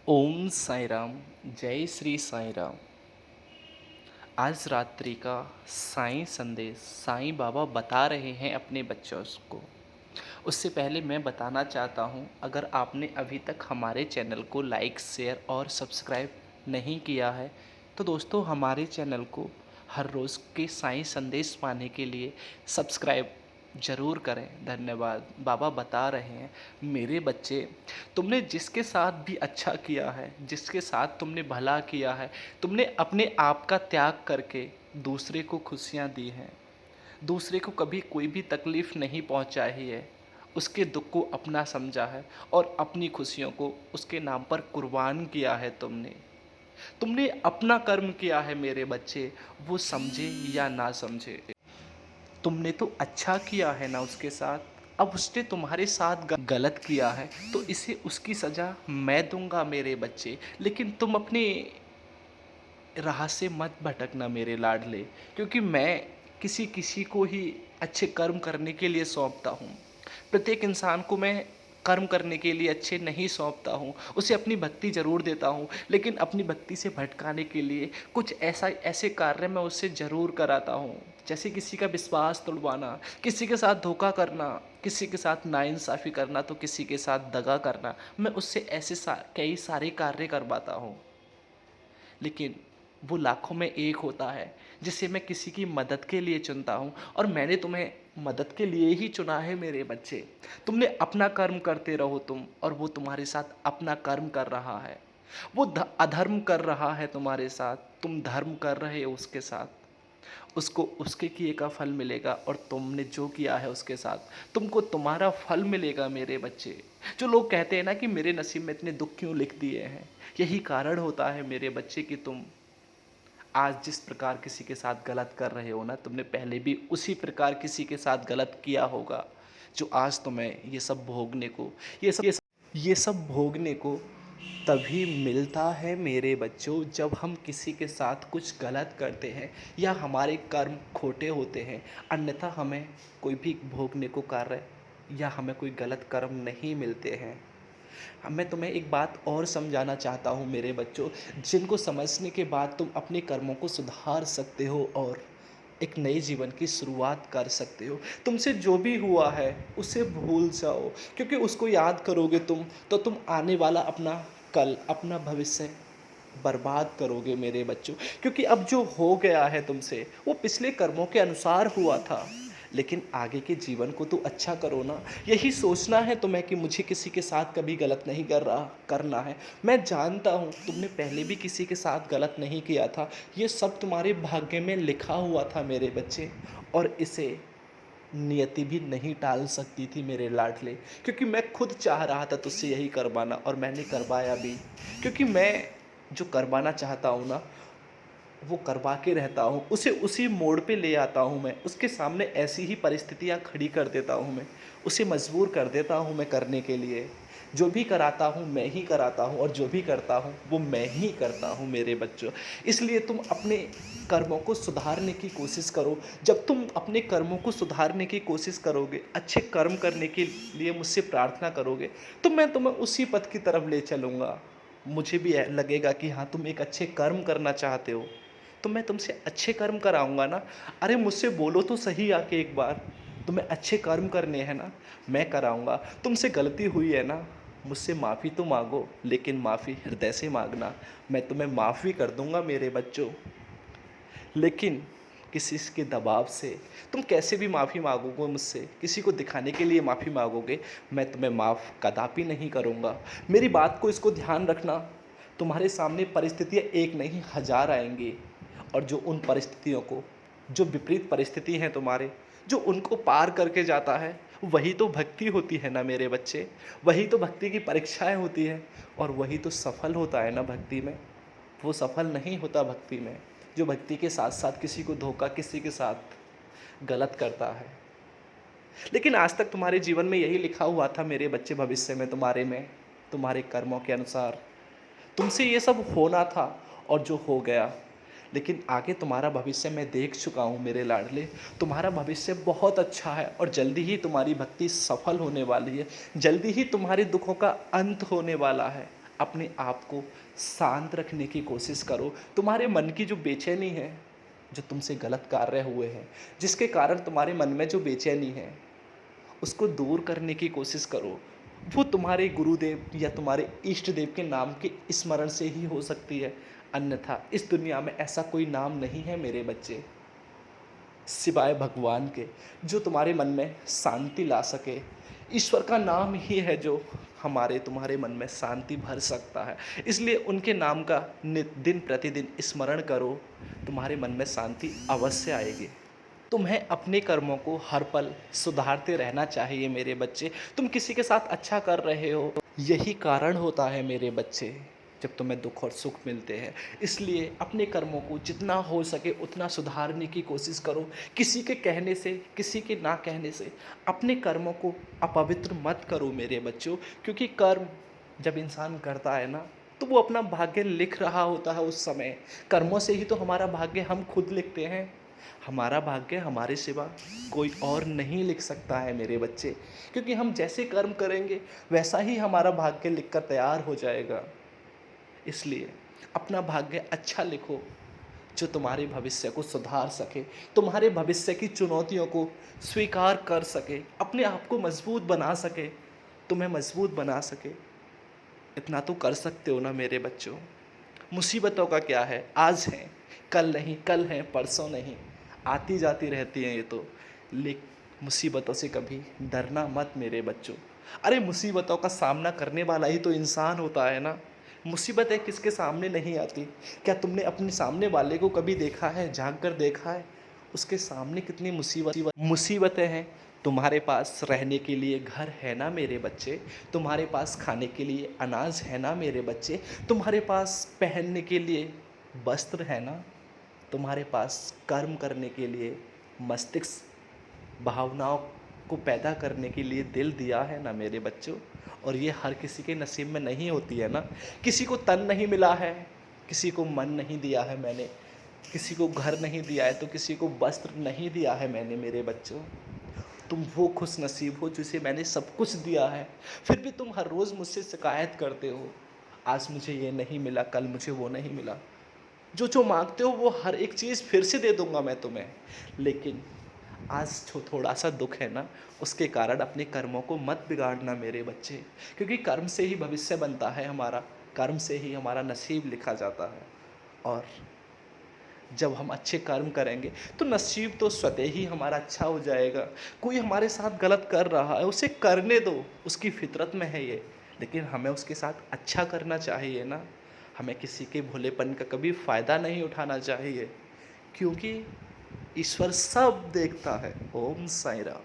ओम साई राम। जय श्री साई राम। आज रात्रि का साईं संदेश साईं बाबा बता रहे हैं अपने बच्चों को। उससे पहले मैं बताना चाहता हूँ, अगर आपने अभी तक हमारे चैनल को लाइक शेयर और सब्सक्राइब नहीं किया है तो दोस्तों हमारे चैनल को हर रोज़ के साईं संदेश पाने के लिए सब्सक्राइब ज़रूर करें। धन्यवाद। बाबा बता रहे हैं, मेरे बच्चे, तुमने जिसके साथ भी अच्छा किया है, जिसके साथ तुमने भला किया है, तुमने अपने आप का त्याग करके दूसरे को खुशियाँ दी हैं, दूसरे को कभी कोई भी तकलीफ़ नहीं पहुंचाई है, उसके दुख को अपना समझा है और अपनी खुशियों को उसके नाम पर कुर्बान किया है। तुमने तुमने अपना कर्म किया है मेरे बच्चे, वो समझे या ना समझे। तुमने तो अच्छा किया है ना उसके साथ। अब उसने तुम्हारे साथ गलत किया है तो इसे उसकी सज़ा मैं दूंगा मेरे बच्चे। लेकिन तुम अपने राह से मत भटकना मेरे लाडले, क्योंकि मैं किसी किसी को ही अच्छे कर्म करने के लिए सौंपता हूँ। प्रत्येक इंसान को मैं कर्म करने के लिए अच्छे नहीं सौंपता हूँ, उसे अपनी भक्ति ज़रूर देता हूँ, लेकिन अपनी भक्ति से भटकाने के लिए कुछ ऐसे कार्य मैं उससे ज़रूर कराता हूँ। जैसे किसी का विश्वास तोड़वाना, किसी के साथ धोखा करना, किसी के साथ नाइंसाफ़ी करना, तो किसी के साथ दगा करना, मैं उससे ऐसे कई सारे कार्य करवाता हूँ। लेकिन वो लाखों में एक होता है जिसे मैं किसी की मदद के लिए चुनता हूँ, और मैंने तुम्हें मदद के लिए ही चुना है मेरे बच्चे। तुमने अपना कर्म करते रहो तुम, और वो तुम्हारे साथ अपना कर्म कर रहा है। वो अधर्म कर रहा है तुम्हारे साथ, तुम धर्म कर रहे हो उसके साथ। उसको उसके किए का फल मिलेगा, और तुमने जो किया है उसके साथ तुमको तुम्हारा फल मिलेगा मेरे बच्चे। जो लोग कहते हैं ना कि मेरे नसीब में इतने दुख क्यों लिख दिए हैं, यही कारण होता है मेरे बच्चे कि तुम आज जिस प्रकार किसी के साथ गलत कर रहे हो ना, तुमने पहले भी उसी प्रकार किसी के साथ गलत किया होगा, जो आज तुम्हें ये सब भोगने को तभी मिलता है मेरे बच्चों, जब हम किसी के साथ कुछ गलत करते हैं या हमारे कर्म खोटे होते हैं। अन्यथा हमें कोई भी भोगने को कार्य या हमें कोई गलत कर्म नहीं मिलते हैं। मैं तुम्हें एक बात और समझाना चाहता हूँ मेरे बच्चों, जिनको समझने के बाद तुम अपने कर्मों को सुधार सकते हो और एक नए जीवन की शुरुआत कर सकते हो। तुमसे जो भी हुआ है उसे भूल जाओ, क्योंकि उसको याद करोगे तुम तो तुम आने वाला अपना कल, अपना भविष्य बर्बाद करोगे मेरे बच्चों। क्योंकि अब जो हो गया है तुमसे वो पिछले कर्मों के अनुसार हुआ था, लेकिन आगे के जीवन को तो अच्छा करो ना। यही सोचना है तुम्हें कि मुझे किसी के साथ कभी गलत नहीं करना है। मैं जानता हूँ तुमने पहले भी किसी के साथ गलत नहीं किया था, ये सब तुम्हारे भाग्य में लिखा हुआ था मेरे बच्चे, और इसे नियति भी नहीं टाल सकती थी मेरे लाडले। क्योंकि मैं खुद चाह रहा था तुझसे यही करवाना, और मैंने करवाया भी। क्योंकि मैं जो करवाना चाहता हूँ ना, वो करवा के रहता हूँ, उसे उसी मोड़ पे ले आता हूँ मैं, उसके सामने ऐसी ही परिस्थितियाँ खड़ी कर देता हूँ मैं, उसे मजबूर कर देता हूँ मैं करने के लिए। जो भी कराता हूँ मैं ही कराता हूँ, और जो भी करता हूँ वो मैं ही करता हूँ मेरे बच्चों। इसलिए तुम अपने कर्मों को सुधारने की कोशिश करो। जब तुम अपने कर्मों को सुधारने की कोशिश करोगे, अच्छे कर्म करने के लिए मुझसे प्रार्थना करोगे, तो मैं तुम्हें उसी पथ की तरफ ले चलूँगा। मुझे भी लगेगा कि हाँ, तुम एक अच्छे कर्म करना चाहते हो, तो मैं तुमसे अच्छे कर्म कराऊंगा ना। अरे मुझसे बोलो तो सही आके एक बार, तुम्हें अच्छे कर्म करने हैं ना, मैं कराऊंगा। तुमसे गलती हुई है ना, मुझसे माफ़ी तो मांगो, लेकिन माफ़ी हृदय से मांगना। मैं तुम्हें माफ़ी कर दूंगा मेरे बच्चों, लेकिन किसी के दबाव से तुम कैसे भी माफ़ी मांगोगे मुझसे, किसी को दिखाने के लिए माफ़ी मांगोगे, मैं तुम्हें माफ़ कदापि नहीं करूँगा। मेरी बात को, इसको ध्यान रखना। तुम्हारे सामने परिस्थितियाँ एक नहीं हजार आएंगी, और जो उन परिस्थितियों को, जो विपरीत परिस्थिति हैं तुम्हारे, जो उनको पार करके जाता है, वही तो भक्ति होती है ना मेरे बच्चे। वही तो भक्ति की परीक्षाएं होती हैं, और वही तो सफल होता है ना भक्ति में। वो सफल नहीं होता भक्ति में जो भक्ति के साथ साथ किसी को धोखा, किसी के साथ गलत करता है। लेकिन आज तक तुम्हारे जीवन में यही लिखा हुआ था मेरे बच्चे, भविष्य में तुम्हारे कर्मों के अनुसार तुमसे ये सब होना था, और जो हो गया। लेकिन आगे तुम्हारा भविष्य मैं देख चुका हूँ मेरे लाडले। तुम्हारा भविष्य बहुत अच्छा है, और जल्दी ही तुम्हारी भक्ति सफल होने वाली है। जल्दी ही तुम्हारे दुखों का अंत होने वाला है। अपने आप को शांत रखने की कोशिश करो। तुम्हारे मन की जो बेचैनी है, जो तुमसे गलत कार्य हुए हैं, जिसके कारण तुम्हारे मन में जो बेचैनी है, उसको दूर करने की कोशिश करो। वो तुम्हारे गुरुदेव या तुम्हारे इष्ट देव के नाम के स्मरण से ही हो सकती है। अन्यथा इस दुनिया में ऐसा कोई नाम नहीं है मेरे बच्चे, सिवाय भगवान के, जो तुम्हारे मन में शांति ला सके। ईश्वर का नाम ही है जो हमारे तुम्हारे मन में शांति भर सकता है। इसलिए उनके नाम का दिन प्रतिदिन स्मरण करो, तुम्हारे मन में शांति अवश्य आएगी। तुम्हें अपने कर्मों को हर पल सुधारते रहना चाहिए मेरे बच्चे। तुम किसी के साथ अच्छा कर रहे हो, यही कारण होता है मेरे बच्चे, जब तुम्हें दुख और सुख मिलते हैं। इसलिए अपने कर्मों को जितना हो सके उतना सुधारने की कोशिश करो। किसी के कहने से, किसी के ना कहने से अपने कर्मों को अपवित्र मत करो मेरे बच्चों। क्योंकि कर्म जब इंसान करता है ना, तो वो अपना भाग्य लिख रहा होता है उस समय। कर्मों से ही तो हमारा भाग्य हम खुद लिखते हैं। हमारा भाग्य हमारे सिवा कोई और नहीं लिख सकता है मेरे बच्चे। क्योंकि हम जैसे कर्म करेंगे वैसा ही हमारा भाग्य लिखकर तैयार हो जाएगा। इसलिए अपना भाग्य अच्छा लिखो, जो तुम्हारे भविष्य को सुधार सके, तुम्हारे भविष्य की चुनौतियों को स्वीकार कर सके, अपने आप को मजबूत बना सके, तुम्हें मजबूत बना सके। इतना तो कर सकते हो ना मेरे बच्चों। मुसीबतों का क्या है, आज है कल नहीं, कल है परसों नहीं, आती जाती रहती हैं ये तो। लेकिन मुसीबतों से कभी डरना मत मेरे बच्चों। अरे मुसीबतों का सामना करने वाला ही तो इंसान होता है ना। मुसीबतें किसके सामने नहीं आती। क्या तुमने अपने सामने वाले को कभी देखा है, झांक कर देखा है उसके सामने कितनी मुसीबतें हैं। तुम्हारे पास रहने के लिए घर है ना मेरे बच्चे, तुम्हारे पास खाने के लिए अनाज है ना मेरे बच्चे, तुम्हारे पास पहनने के लिए वस्त्र है ना, तुम्हारे पास कर्म करने के लिए मस्तिष्क, भावनाओं को पैदा करने के लिए दिल दिया है ना मेरे बच्चों। और ये हर किसी के नसीब में नहीं होती है ना। किसी को तन नहीं मिला है, किसी को मन नहीं दिया है मैंने, किसी को घर नहीं दिया है, तो किसी को वस्त्र नहीं दिया है मैंने मेरे बच्चों। तुम वो खुश नसीब हो जिसे मैंने सब कुछ दिया है। फिर भी तुम हर रोज़ मुझसे शिकायत करते हो, आज मुझे ये नहीं मिला, कल मुझे वो नहीं मिला। जो जो मांगते हो वो हर एक चीज़ फिर से दे दूंगा मैं तुम्हें। लेकिन आज जो थोड़ा सा दुख है ना, उसके कारण अपने कर्मों को मत बिगाड़ना मेरे बच्चे। क्योंकि कर्म से ही भविष्य बनता है हमारा, कर्म से ही हमारा नसीब लिखा जाता है। और जब हम अच्छे कर्म करेंगे तो नसीब तो स्वतः ही हमारा अच्छा हो जाएगा। कोई हमारे साथ गलत कर रहा है, उसे करने दो, उसकी फितरत में है ये। लेकिन हमें उसके साथ अच्छा करना चाहिए ना। हमें किसी के भोलेपन का कभी फ़ायदा नहीं उठाना चाहिए, क्योंकि ईश्वर सब देखता है। ओम साईं राम।